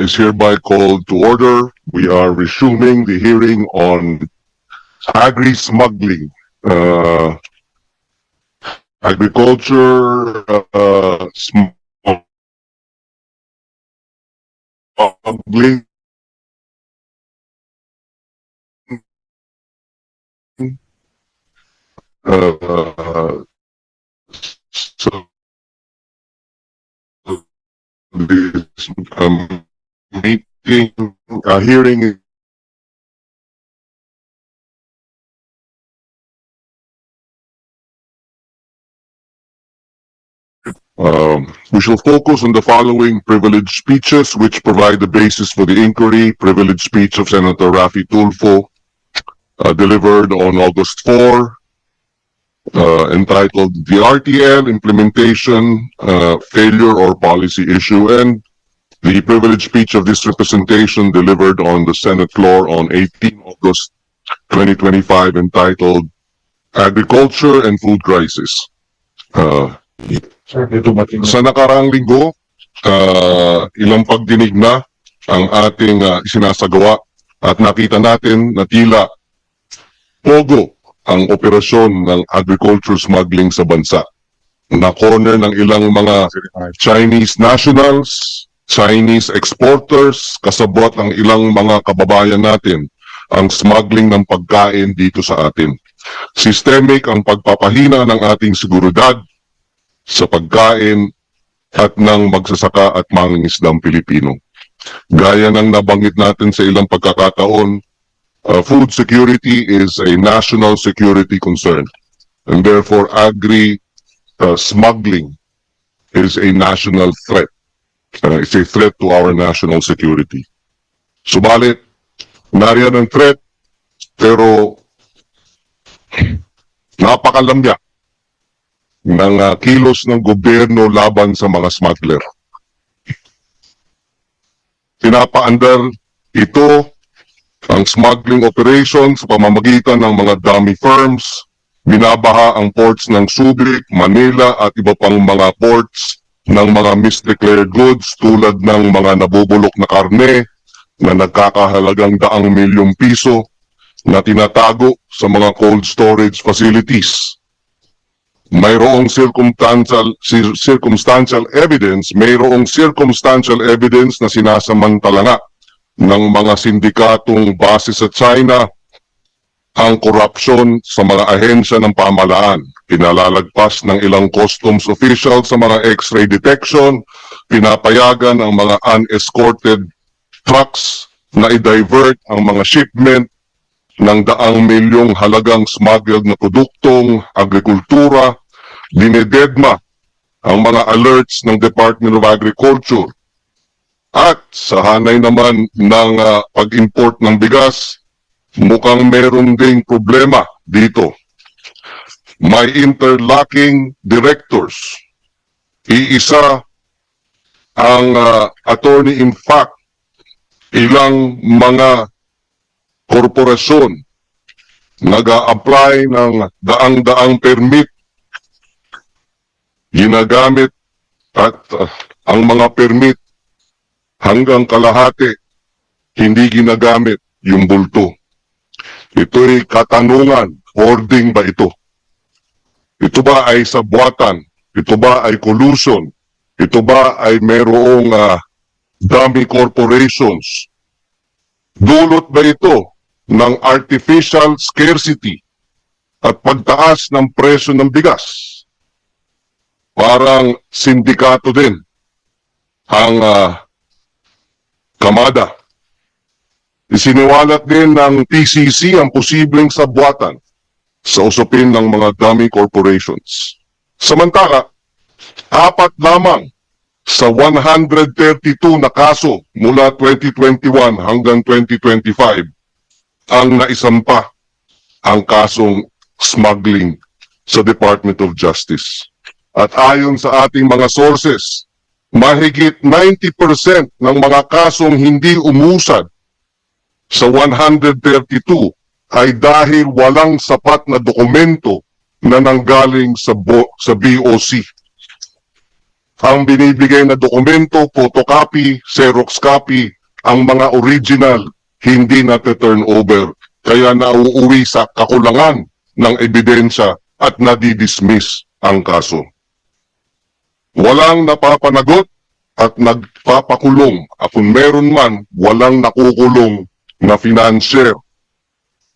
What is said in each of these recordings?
is hereby called to order. We are resuming the hearing on agri-smuggling, agriculture smuggling, so this meeting, hearing we shall focus on the following privileged speeches which provide the basis for the inquiry. Privileged speech of Senator Raffy Tulfo, delivered on August 4, entitled The RTL Implementation Failure or Policy Issue, and the privileged speech of this representation delivered on the Senate floor on 18 August 2025, entitled Agriculture and Food Crisis. Sa nakaraang linggo, ilang pagdinig na ang ating isinasagawa at nakita natin na tila pogo ang operasyon ng agriculture smuggling sa bansa. Na-corner ng ilang mga Chinese nationals, Chinese exporters, kasabwat ang ilang mga kababayan natin ang smuggling ng pagkain dito sa atin. Systemic ang pagpapahina ng ating seguridad sa pagkain at ng magsasaka at mangingisdang Pilipino. Gaya ng nabanggit natin sa ilang pagkakataon, food security is a national security concern, and therefore agri-smuggling is a national threat. It's a threat to our national security. Subalit, nariyan ang threat, pero napakalambya ng kilos ng gobyerno laban sa mga smuggler. Pinapaandar ito ang smuggling operations sa pamamagitan ng mga dummy firms, binabaha ang ports ng Subic, Manila at iba pang mga ports ng mga misdeclared goods tulad ng mga nabubulok na karne na nagkakahalagang daang milyong piso na tinatago sa mga cold storage facilities. Mayroong circumstantial evidence na sinasamantala ng mga sindikatong base sa China ang korupsyon sa mga ahensya ng pamahalaan. Pinalalagpas ng ilang customs officials sa mga x-ray detection, pinapayagan ang mga unescorted trucks na i-divert ang mga shipment ng daang milyong halagang smuggled na produktong agrikultura, dinededma ang mga alerts ng Department of Agriculture. At sa hanay naman ng pag-import ng bigas, mukhang meron ding problema dito. May interlocking directors. Iisa ang attorney in fact, ilang mga korporasyon nag-a-apply ng daang-daang permit, ginagamit at ang mga permit hanggang kalahati hindi ginagamit yung bulto. Ito'y katanungan, hoarding ba ito? Ito ba ay sabwatan? Ito ba ay collusion? Ito ba ay mayroong dummy corporations? Dulot ba ito ng artificial scarcity at pagtaas ng presyo ng bigas? Parang sindikato din ang Kamada. Isiniwalat din ng PCC ang posibleng sabwatan sa usapin ng mga dummy corporations. Samantala, 4 lamang sa 132 na kaso mula 2021 hanggang 2025 ang naisampa ang kasong smuggling sa Department of Justice. At ayon sa ating mga sources, mahigit 90% ng mga kasong hindi umusad sa 132 ay dahil walang sapat na dokumento na nanggaling sa BOC. Ang binibigay na dokumento, photocopy, Xerox copy, ang mga original, hindi na-turn over. Kaya nauuwi sa kakulangan ng ebidensya at nadidismiss ang kaso. Walang napapanagot at nagpapakulong. At kung meron man, walang nakukulong na financier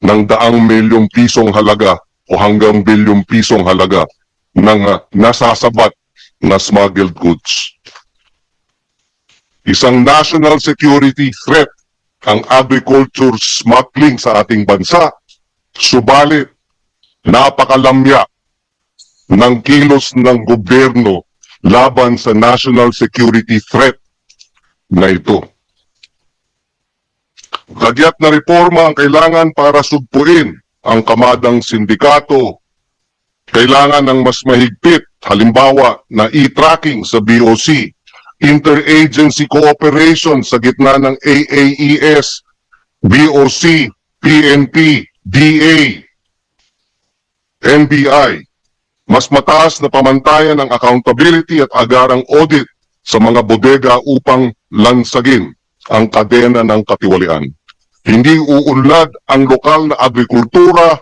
ng daang milyong pisong halaga o hanggang bilyong pisong halaga ng nasasabat na smuggled goods. Isang national security threat ang agriculture smuggling sa ating bansa. Subalit, napakalamya ng kilos ng gobyerno laban sa national security threat na ito. Kagyat na reforma ang kailangan para sugpuin ang kamadang sindikato. Kailangan ng mas mahigpit, halimbawa na e-tracking sa BOC, interagency cooperation sa gitna ng AAES, BOC, PNP, DA, NBI, mas mataas na pamantayan ng accountability at agarang audit sa mga bodega upang lansagin ang kadena ng katiwalian. Hindi uunlad ang lokal na agrikultura,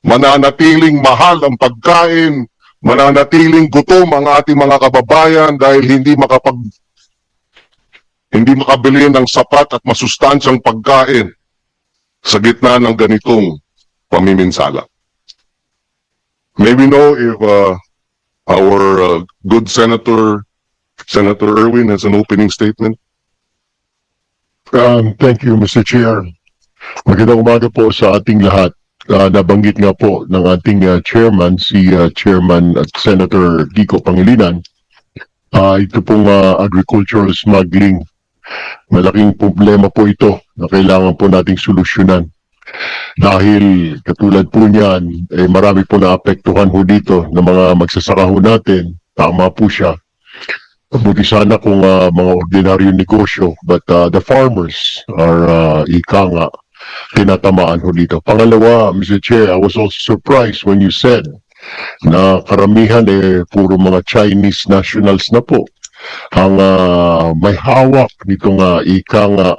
mananatiling mahal ang pagkain, mananatiling gutom ang ating mga kababayan dahil hindi makabili ng sapat at masustansyang pagkain sa gitna ng ganitong pamiminsala. May we know if our good Senator Erwin has an opening statement? Thank you, Mr. Chair. Magandang umaga po sa ating lahat. Nabanggit nga po ng ating chairman, si Chairman at Senator Kiko Pangilinan, ito pong agricultural smuggling. Malaking problema po ito na kailangan po nating solusyonan. Dahil katulad po niyan, marami po naapektuhan ho dito ng mga magsasaka ho natin. Tama po siya. Buti sana kung mga ordinaryo negosyo, but the farmers are ika nga tinatamaan ho dito. Pangalawa, Mr. Chair, I was also surprised when you said na karamihan puro mga Chinese nationals na po ang may hawak nitong ika nga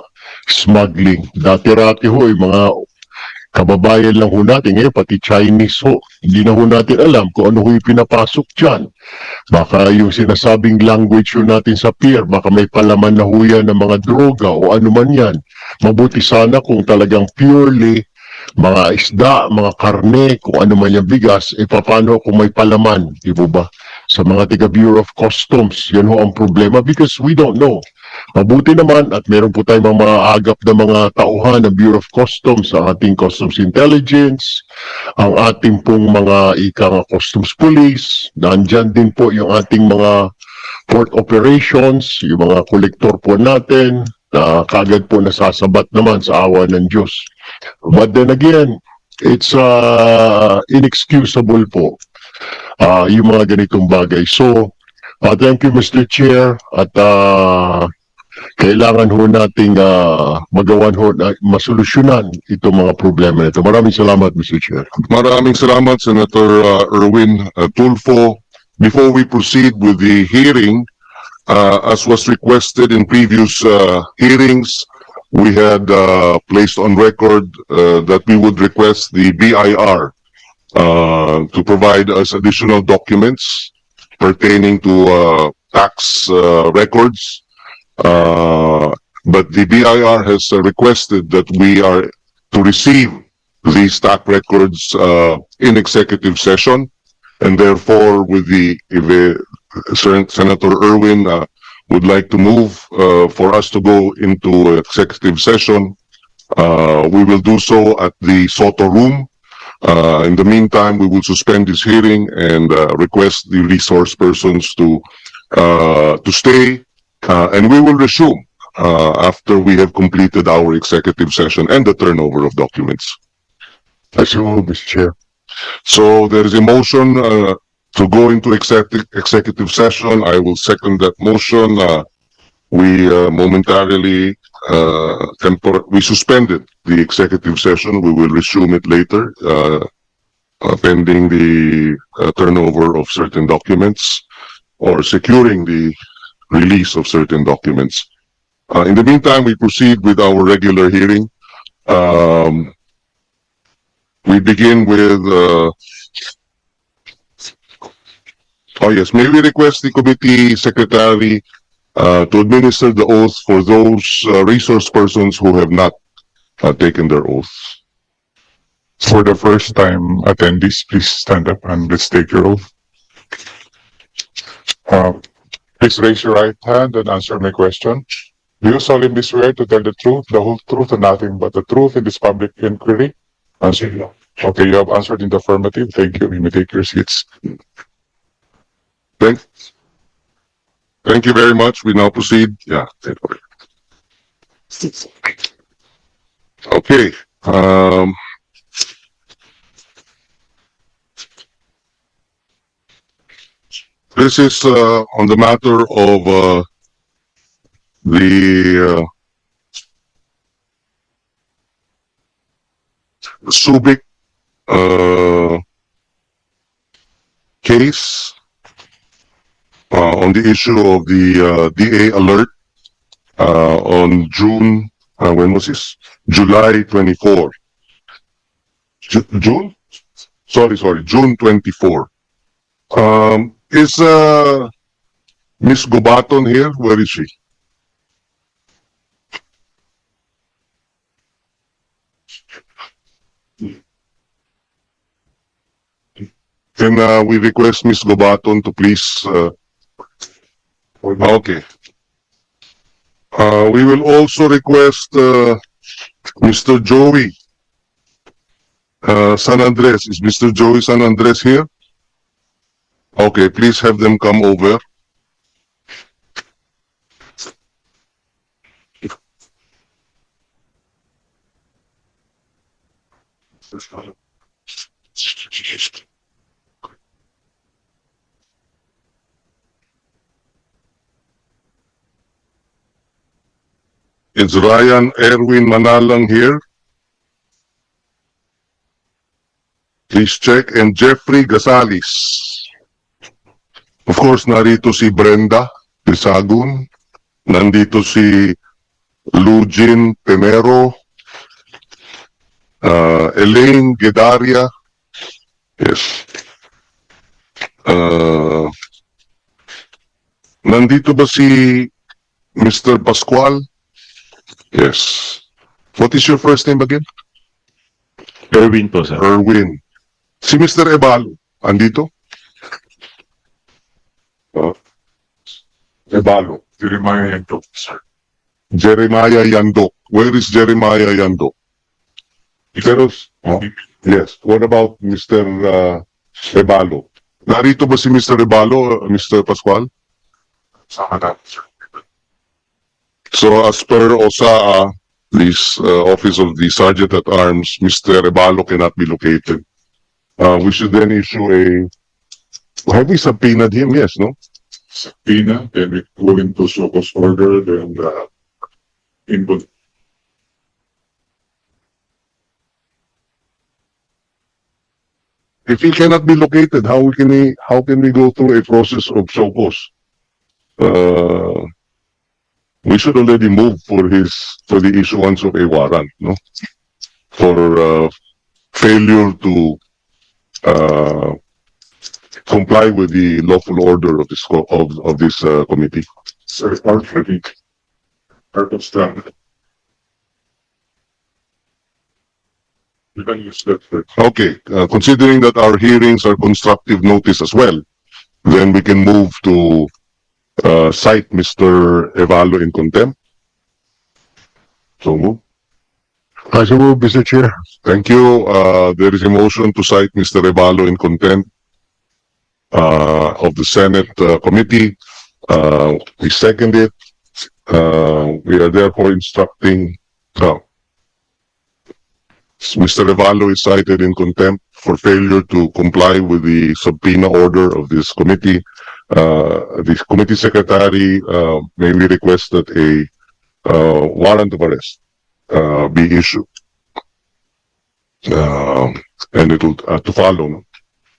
smuggling. Dati-rati ho, mga kababayan lang ho natin, ngayon pati Chinese ho. Hindi na ho natin alam kung ano ho yung pinapasok dyan. Baka yung sinasabing language ho natin sa pier, baka may palaman na ho yan ng mga droga o ano man yan. Mabuti sana kung talagang purely mga isda, mga karne, kung ano man yung bigas, paano kung may palaman, di ba? Sa mga taga Bureau of Customs, yan ho ang problema because we don't know. Mabuti naman at meron po tayong mga agap na mga tauhan ng Bureau of Customs, ang ating Customs Intelligence, ang ating pong mga ikang Customs Police, nandyan din po yung ating mga port operations, yung mga kolektor po natin, na kagad po nasasabat naman sa awa ng Diyos. But then again, it's inexcusable po yung mga ganitong bagay. So, thank you Mr. Chair at kailangan ho nating magawan ho na masolusyonan itong mga problema nito. Maraming salamat Mr. Chair. Maraming salamat, Senator Erwin Tulfo. Before we proceed with the hearing, as was requested in previous hearings, we had placed on record that we would request the BIR to provide us additional documents pertaining to tax records. But the BIR has requested that we are to receive these tax records in executive session, and therefore, with if Senator Erwin would like to move for us to go into executive session, we will do so at the Soto Room. In the meantime, we will suspend this hearing and request the resource persons to stay. And we will resume after we have completed our executive session and the turnover of documents. As you know, Mr. Chair. So there is a motion to go into executive session. I will second that motion. We momentarily we suspended the executive session. We will resume it later, pending the turnover of certain documents. or securing the release of certain documents. In the meantime, we proceed with our regular hearing. We begin with, oh yes, may we request the committee secretary to administer the oath for those resource persons who have not taken their oaths. For the first time attendees, please stand up and let's take your oath. Please raise your right hand and answer my question. Do you solemnly swear to tell the truth, the whole truth, and nothing but the truth in this public inquiry? Answer no. Okay, you have answered in the affirmative. Thank you. You may take your seats. Thank you very much. We now proceed. Yeah. Okay. This is on the matter of the Subic case on the issue of the DA alert on June, when was this? July 24. June? Sorry, June 24. Is Miss Gobaton here? Where is she? Can we request Miss Gobaton to please okay. We will also request Mr. Joey San Andres. Is Mr. Joey San Andres here? Okay, please have them come over. Is Ryan Erwin Manalang here? Please check. And Jeffrey Gasalis. Of course, narito si Brenda Pisagun. Nandito si Lugin Penero. Elaine Gedaria. Yes. Nandito ba si Mr. Pascual? Yes. What is your first name again? Erwin po, sir. Erwin. Si Mr. Ebalo, andito? Ebalo. Jeremiah Yantok, sir. Jeremiah Yandok. Where is Jeremiah Yandok? Pero, yes. What about Mr. Ebalo? Narito ba si Mr. Ebalo, Mr. Pascual? Sama natin, sir. So as per OSAA, this Office of the Sergeant at Arms, Mr. Ebalo cannot be located. We should then issue a... Have we subpoenaed him? Yes, no? Subpoena, then we go into show cause order, then input. If he cannot be located, how can we go through a process of show cause? We should already move for the issuance of a warrant, no? For failure to comply with the lawful order of this committee. Sir, part of staff. You can use that, sir. Okay, considering that our hearings are constructive notice as well, then we can move to cite Mr. Evalo in contempt. So move. I so move, Mr. Chair. Thank you. There is a motion to cite Mr. Evalo in contempt of the Senate committee. We second it. We are therefore instructing Mr. Evalo is cited in contempt for failure to comply with the subpoena order of this committee. The committee secretary may we request that a warrant of arrest be issued. And it will to follow. No?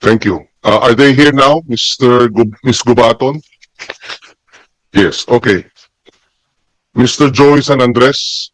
Thank you. Are they here now, Ms. Gubaton? Yes, okay. Mr. Joey San Andres,